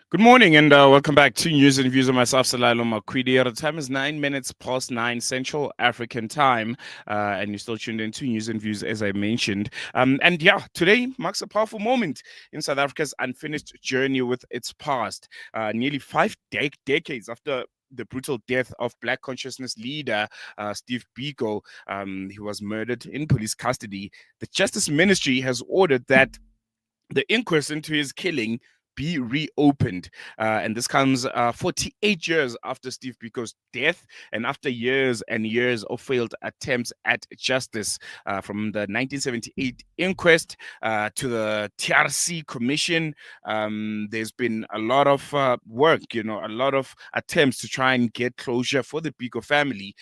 Good morning and welcome back to News and Views of myself, Salalo Makwidi. The time is 9 minutes past 9 Central African time, and you're still tuned into News and Views as I mentioned. And yeah, today marks a powerful moment in South Africa's unfinished journey with its past. Nearly five decades after the brutal death of Black consciousness leader Steve Biko, he was murdered in police custody. The Justice Ministry has ordered that the inquest into his killing be reopened. And this comes 48 years after Steve Biko's death and after years and years of failed attempts at justice. From the 1978 inquest to the TRC commission, there's been a lot of work, a lot of attempts to try and get closure for the Biko family,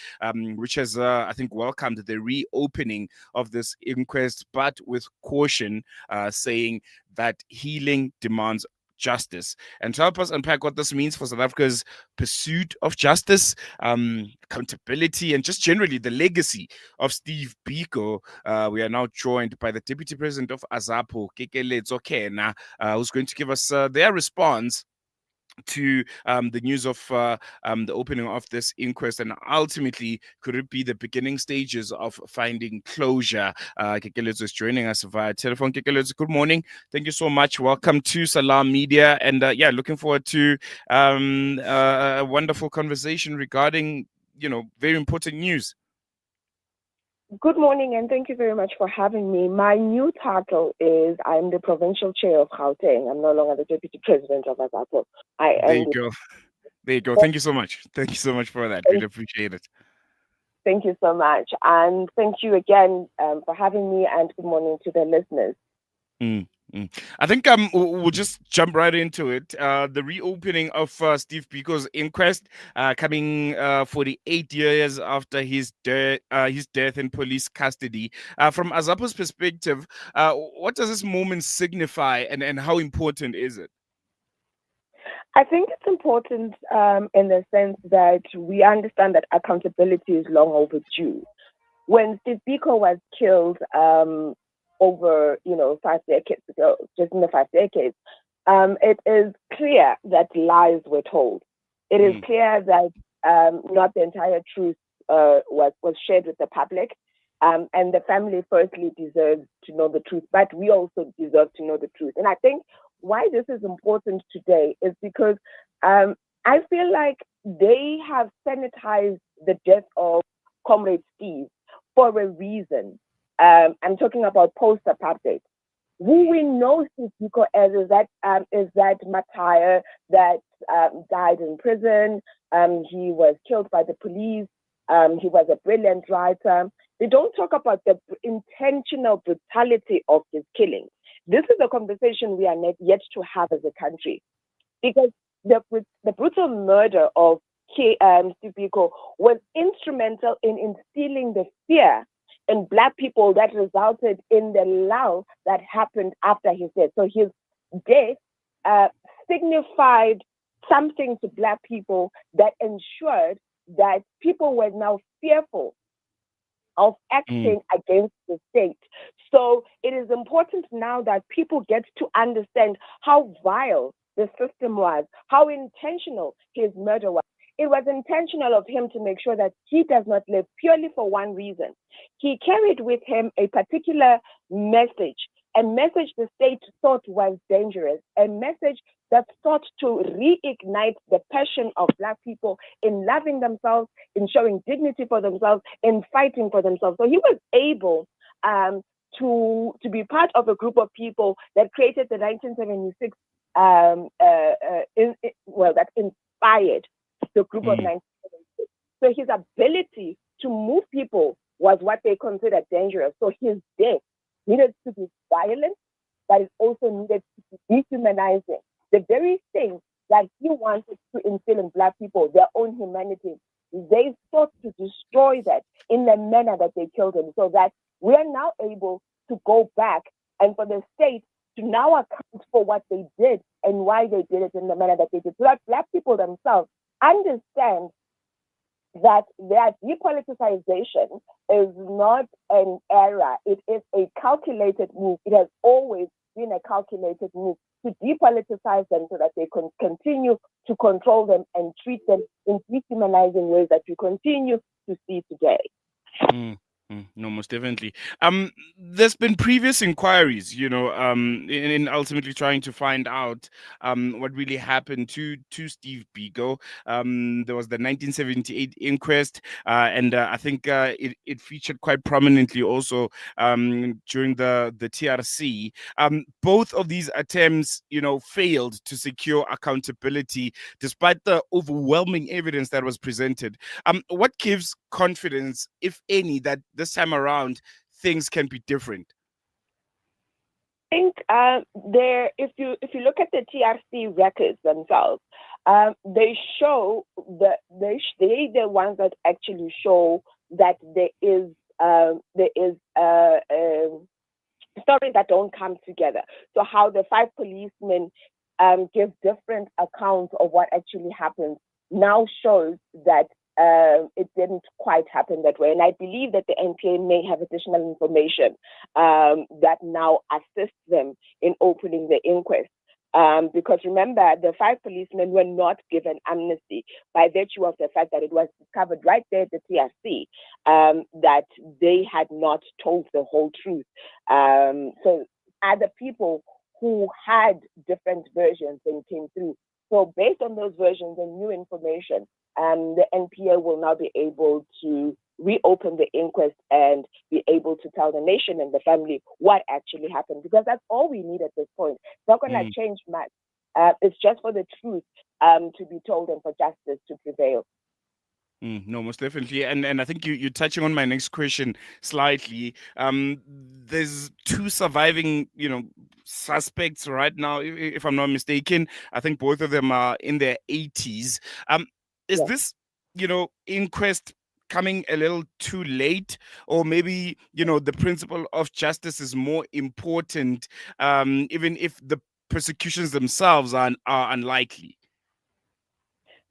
which has, I think, welcomed the reopening of this inquest, but with caution, saying that healing demands justice. And to help us unpack what this means for South Africa's pursuit of justice, accountability, and just generally the legacy of Steve Biko, we are now joined by the Deputy President of AZAPO, Kekeletso Khena, who's going to give us their response to the news of the opening of this inquest, and ultimately, could it be the beginning stages of finding closure? Kekeletso is joining us via telephone. Kekeletso, good morning. Thank you so much. Welcome to Salam Media, and yeah, looking forward to a wonderful conversation regarding very important news. Good morning, and thank you very much for having me. My new title is I'm the provincial chair of Gauteng. I'm no longer the deputy president of AZAPO. I There am. you go. There you go. Thank you so much. Thank you so much for that. Really appreciate it. Thank you so much, and thank you again for having me. And good morning to the listeners. Mm, mm. I think we'll just jump right into it. The reopening of Steve Biko's inquest, coming 48 years after his death in police custody. From Azapo's perspective, what does this moment signify, and how important is it? I think it's important in the sense that we understand that accountability is long overdue. When Steve Biko was killed over 5 decades ago, just in the 5 decades, it is clear that lies were told. It is clear that not the entire truth was shared with the public. And the family firstly deserves to know the truth, but we also deserve to know the truth. And I think why this is important today is because I feel like they have sanitized the death of Comrade Steve for a reason. I'm talking about post-apartheid. Who we know Steve Biko as is that martyr that died in prison. He was killed by the police. He was a brilliant writer. They don't talk about the intentional brutality of his killing. This is a conversation we are yet to have as a country, because the brutal murder of Steve Biko was instrumental in instilling the fear in Black people that resulted in the lull that happened after his death. So his death signified something to Black people that ensured that people were now fearful of acting against the state. So it is important now that people get to understand how vile the system was, how intentional his murder was. It was intentional of him to make sure that he does not live purely for one reason. He carried with him a particular message, a message the state thought was dangerous, a message that sought to reignite the passion of Black people in loving themselves, in showing dignity for themselves, in fighting for themselves. So he was able to be part of a group of people that created the 1976, that inspired the group of 1976. So his ability to move people was what they considered dangerous. So his death needed to be violent, but it also needed to be dehumanizing. The very thing that he wanted to instill in Black people, their own humanity, they sought to destroy that in the manner that they killed him, so that we are now able to go back and for the state to now account for what they did and why they did it in the manner that they did, so that Black people themselves understand that their depoliticization is not an error. It is a calculated move. It has always been a calculated move to depoliticize them so that they can continue to control them and treat them in dehumanizing ways that we continue to see today. No, most definitely. There's been previous inquiries, in ultimately trying to find out what really happened to Steve Biko. There was the 1978 inquest, and I think it featured quite prominently also during the TRC. Both of these attempts, failed to secure accountability despite the overwhelming evidence that was presented. What gives confidence, if any, that this time around things can be different? I think if you look at the TRC records themselves, they show that they're the ones that actually show that there is stories that don't come together. So how the 5 policemen give different accounts of what actually happened now shows that it didn't quite happen that way. And I believe that the NPA may have additional information that now assists them in opening the inquest. Because remember, the 5 policemen were not given amnesty by virtue of the fact that it was discovered right there at the TRC that they had not told the whole truth. So other people who had different versions and came through. So based on those versions and new information, the NPA will now be able to reopen the inquest and be able to tell the nation and the family what actually happened, because that's all we need at this point. It's not going to change much. It's just for the truth to be told and for justice to prevail. No, most definitely. And I think you're touching on my next question slightly. There's 2 surviving, suspects right now, if I'm not mistaken. I think both of them are in their 80s. Is this, inquest coming a little too late, or maybe, the principle of justice is more important, even if the persecutions themselves are unlikely?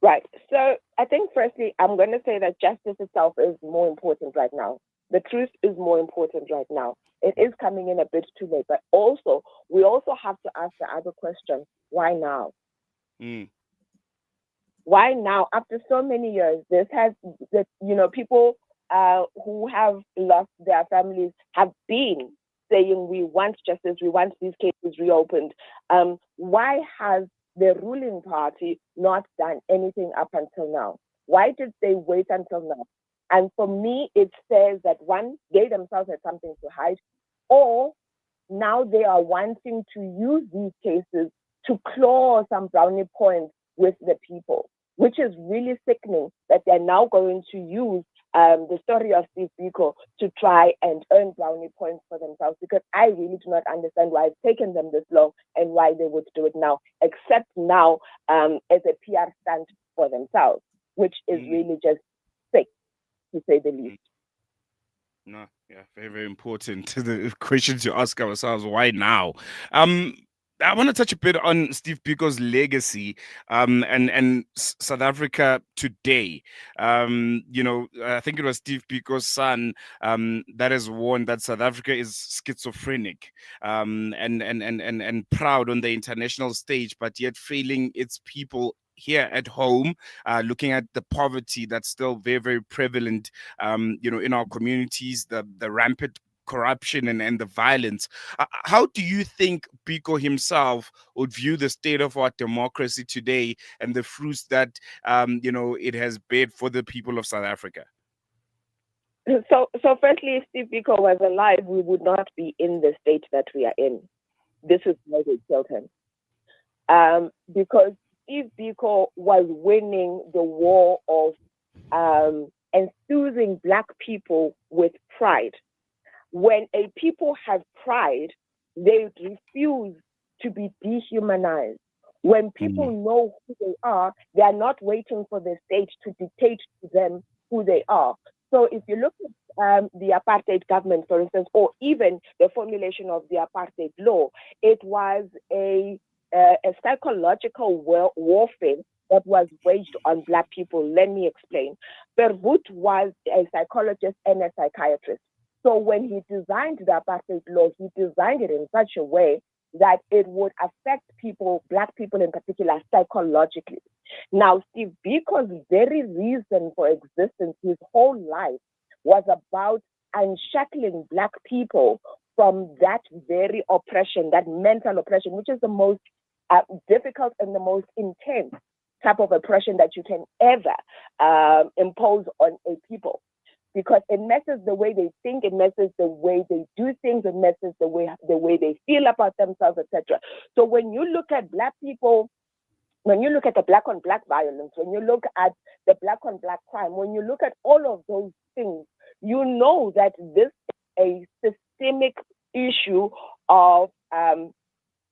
Right. So I think firstly, I'm going to say that justice itself is more important right now. The truth is more important right now. It is coming in a bit too late, but also we also have to ask the other question: why now? Why now? After so many years, people who have lost their families have been saying, we want justice, we want these cases reopened. Why has the ruling party not done anything up until now? Why did they wait until now? And for me, it says that one, they themselves had something to hide, or now they are wanting to use these cases to claw some brownie points with the people, which is really sickening that they're now going to use the story of Steve Biko to try and earn brownie points for themselves, because I really do not understand why it's taken them this long and why they would do it now, except now as a PR stunt for themselves, which is really just sick, to say the least. No, yeah, very, very important. The question to ask ourselves: why now? I want to touch a bit on Steve Biko's legacy, and South Africa today. I think it was Steve Biko's son that has warned that South Africa is schizophrenic, and proud on the international stage, but yet failing its people here at home, looking at the poverty that's still very, very prevalent, in our communities, the rampant corruption and the violence. How do you think Biko himself would view the state of our democracy today and the fruits that it has bared for the people of South Africa? So firstly, if Steve Biko was alive, we would not be in the state that we are in. This is why they killed him. Because Steve Biko was winning the war of enthusing Black people with pride. When a people have pride, they refuse to be dehumanized. When people know who they are not waiting for the state to dictate to them who they are. So if you look at the apartheid government, for instance, or even the formulation of the apartheid law, it was a psychological warfare that was waged on Black people. Let me explain. Verwoerd was a psychologist and a psychiatrist. So when he designed the apartheid law, he designed it in such a way that it would affect people, Black people in particular, psychologically. Now, Steve Biko's very reason for existence, his whole life, was about unshackling Black people from that very oppression, that mental oppression, which is the most difficult and the most intense type of oppression that you can ever impose on a people, because it messes the way they think, it messes the way they do things, it messes the way they feel about themselves, etc. So when you look at Black people, when you look at the Black on Black violence, when you look at the Black on Black crime, when you look at all of those things, you know that this is a systemic issue of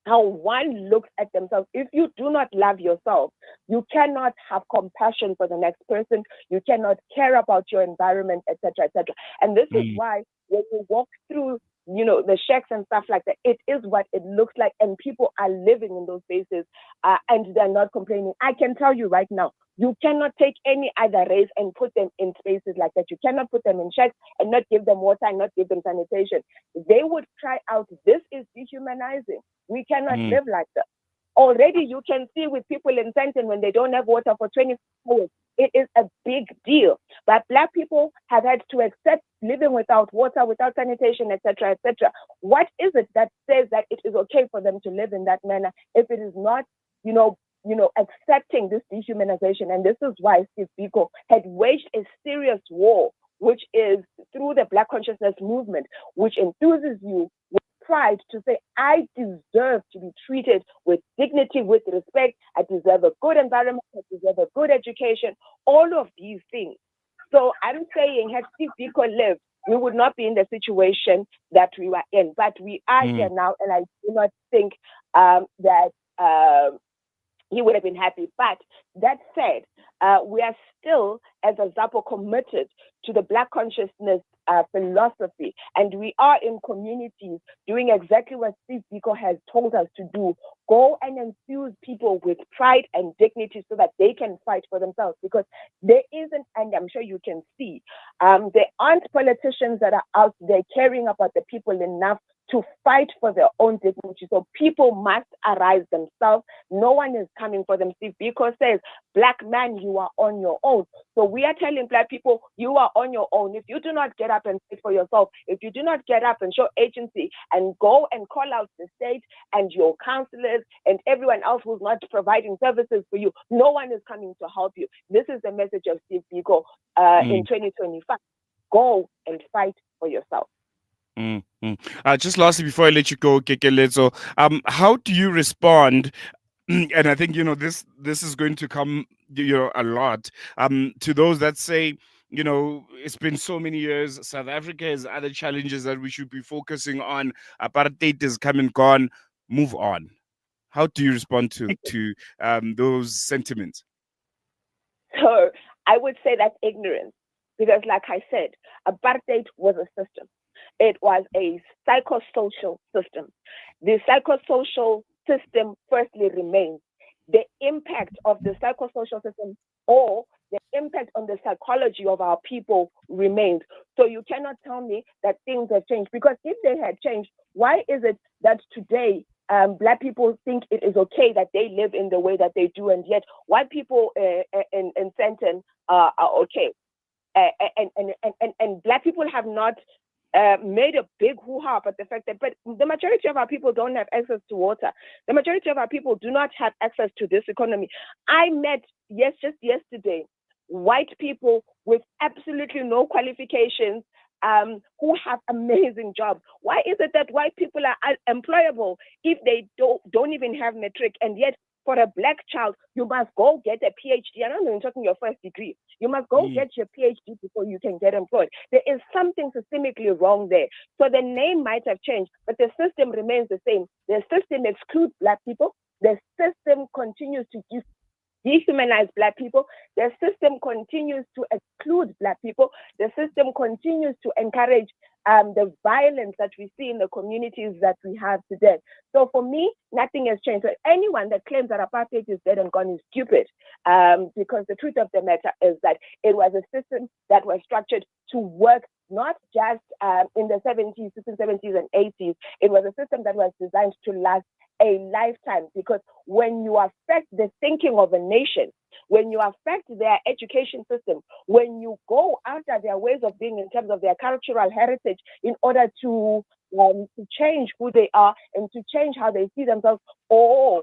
how one looks at themselves. If you do not love yourself, you cannot have compassion for the next person. You cannot care about your environment, etc., etc. And this is why when you walk through, the shacks and stuff like that, it is what it looks like, and people are living in those spaces, and they're not complaining. I can tell you right now, you cannot take any other race and put them in spaces like that. You cannot put them in shacks and not give them water and not give them sanitation. They would cry out, "This is dehumanizing. We cannot live like that." Already you can see with people in Sandton when they don't have water for 24 hours, it is a big deal. But Black people have had to accept living without water, without sanitation, etc., etc. What is it that says that it is okay for them to live in that manner if it is not, accepting this dehumanization? And this is why Steve Biko had waged a serious war, which is through the Black consciousness movement, which enthuses you with pride to say, I deserve to be treated with dignity, with respect. I deserve a good environment. I deserve a good education. All of these things. So I'm saying, had Steve Biko lived, we would not be in the situation that we were in. But we are here now, and I do not think that he would have been happy. But that said, we are still, as AZAPO, committed to the Black consciousness philosophy, and we are in communities doing exactly what Steve Biko has told us to do. Go and infuse people with pride and dignity so that they can fight for themselves, because there isn't, and I'm sure you can see, there aren't politicians that are out there caring about the people enough to fight for their own dignity. So people must arise themselves. No one is coming for them. Steve Biko says, Black man, you are on your own. So we are telling Black people, you are on your own. If you do not get up and fight for yourself, if you do not get up and show agency and go and call out the state and your counselors and everyone else who's not providing services for you, no one is coming to help you. This is the message of Steve Biko in 2025. Go and fight for yourself. Just lastly, before I let you go, Kekeletso, how do you respond? And I think this is going to come a lot to those that say, it's been so many years. South Africa has other challenges that we should be focusing on. Apartheid is come and gone. Move on. How do you respond to those sentiments? So I would say that's ignorance, because, like I said, apartheid was a system. It was a psychosocial system. The psychosocial system firstly remains. The impact of the psychosocial system or the impact on the psychology of our people remains. So you cannot tell me that things have changed, because if they had changed, why is it that today Black people think it is okay that they live in the way that they do, and yet white people in Sandton are okay? And Black people have not made a big hoo-ha about the fact that, but the majority of our people don't have access to water. The majority of our people do not have access to this economy. I met, just yesterday, white people with absolutely no qualifications who have amazing jobs. Why is it that white people are unemployable if they don't even have matric, and yet for a Black child, you must go get a PhD. I'm not even talking your first degree. You must go get your PhD before you can get employed. There is something systemically wrong there. So the name might have changed, but the system remains the same. The system excludes Black people. The system continues to dehumanize Black people. The system continues to exclude Black people. The system continues to encourage the violence that we see in the communities that we have today. So for me, nothing has changed. So anyone that claims that apartheid is dead and gone is stupid, because the truth of the matter is that it was a system that was structured to work not just in the 70s, 70s and 80s. It was a system that was designed to last a lifetime, because when you affect the thinking of a nation, when you affect their education system, when you go after their ways of being in terms of their cultural heritage in order to change who they are and to change how they see themselves, or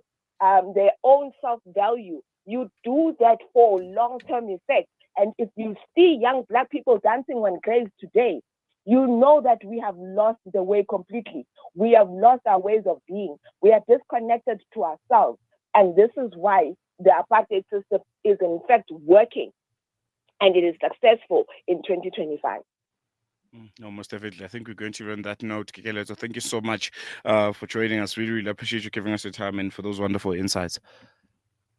their own self-value, you do that for long-term effect. And if you see young Black people dancing on graves today, you know that we have lost the way completely. We have lost our ways of being. We are disconnected to ourselves. And this is why the apartheid system is in fact working, and it is successful in 2025. No, most definitely. I think we're going to run that note, Kekeletso. Thank you so much for joining us. Really, really appreciate you giving us your time and for those wonderful insights.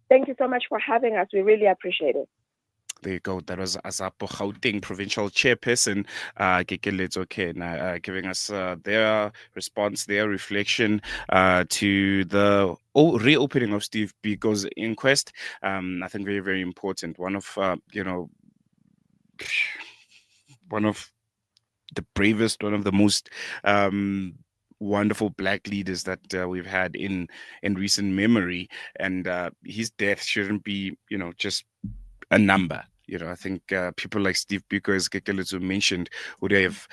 Thank you so much for having us. We really appreciate it. There you go. That was AZAPO Gauteng Provincial Chairperson, Kekeletso Khena, giving us their response, their reflection to the reopening of Steve Biko's inquest. I think very, very important. One of the bravest, one of the most wonderful Black leaders that we've had in recent memory, and his death shouldn't be, just a number. I think people like Steve Biko, as Kekeletso mentioned, would have,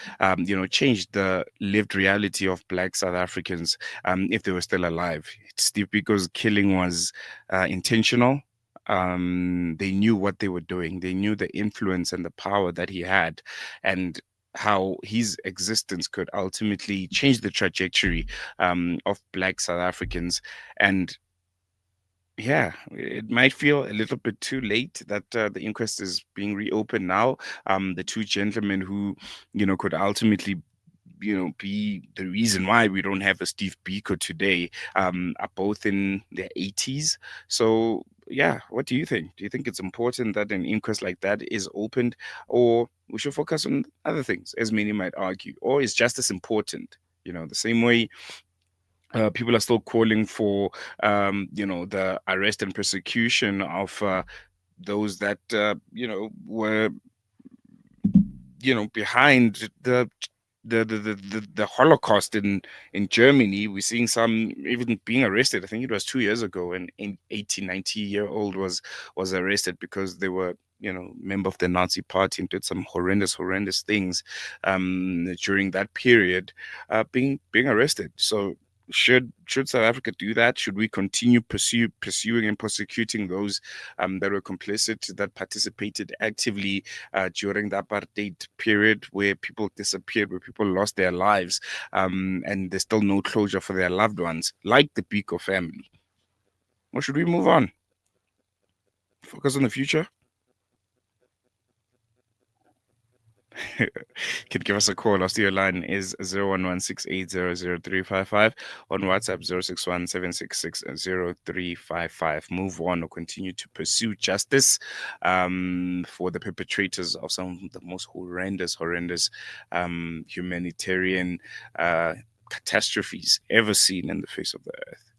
changed the lived reality of Black South Africans if they were still alive. Steve Biko's killing was intentional. They knew what they were doing. They knew the influence and the power that he had, and how his existence could ultimately change the trajectory of Black South Africans. And yeah, it might feel a little bit too late that the inquest is being reopened now. The two gentlemen who, could ultimately, be the reason why we don't have a Steve Biko today, are both in their 80s. So, yeah, what do you think? Do you think it's important that an inquest like that is opened, or we should focus on other things, as many might argue, or is justice important? The same way people are still calling for, the arrest and persecution of those that, were, behind the Holocaust in Germany. We're seeing some even being arrested. I think it was 2 years ago, and an 80, 90-year-old was arrested because they were, member of the Nazi party and did some horrendous things during that period, being arrested. So should South Africa do that? Should we continue pursuing and prosecuting those that were complicit, that participated actively during the apartheid period, where people disappeared, where people lost their lives, and there's still no closure for their loved ones, like the Biko family? Or should we move on? Focus on the future? Can give us a call. Our studio line is 0116800355. On WhatsApp 0617660355. Move on or continue to pursue justice for the perpetrators of some of the most horrendous humanitarian catastrophes ever seen in the face of the earth.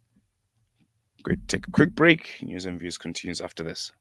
Great. Take a quick break. News and Views continues after this.